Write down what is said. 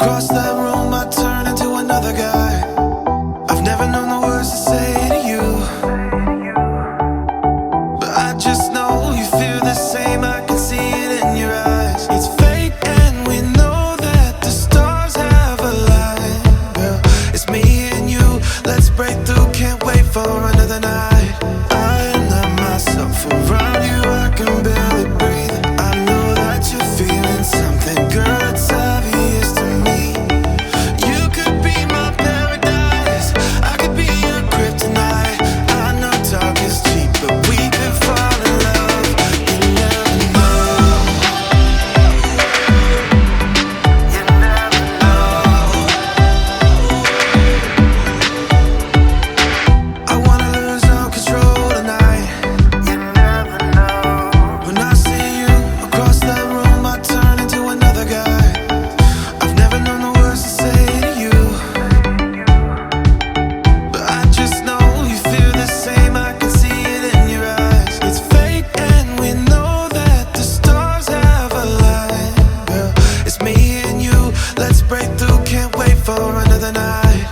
Across that room I turn into another guy. I've never known the words to say to you, but I just know you feel the same. I can see it in your eyes. It's fate and we know that the stars have aligned. Girl, it's me and you, let's break through. Can't wait for another night. I let myself around you, I can barely breathe. I know that you're feeling something, girl, it's obvious to me. You could be my paradise, I could be your kryptonite. I know talk is cheap, but we could fall in love. You never know. You never know. I wanna lose all control tonight. You never know. When I see you across that room, I turn into another guy. I've never known the words to say to you, but I just know you feel the same. I can see it in your eyes. It's fate and we know that the stars have aligned. Girl, it's me and you, let's break through. Can't wait for another night.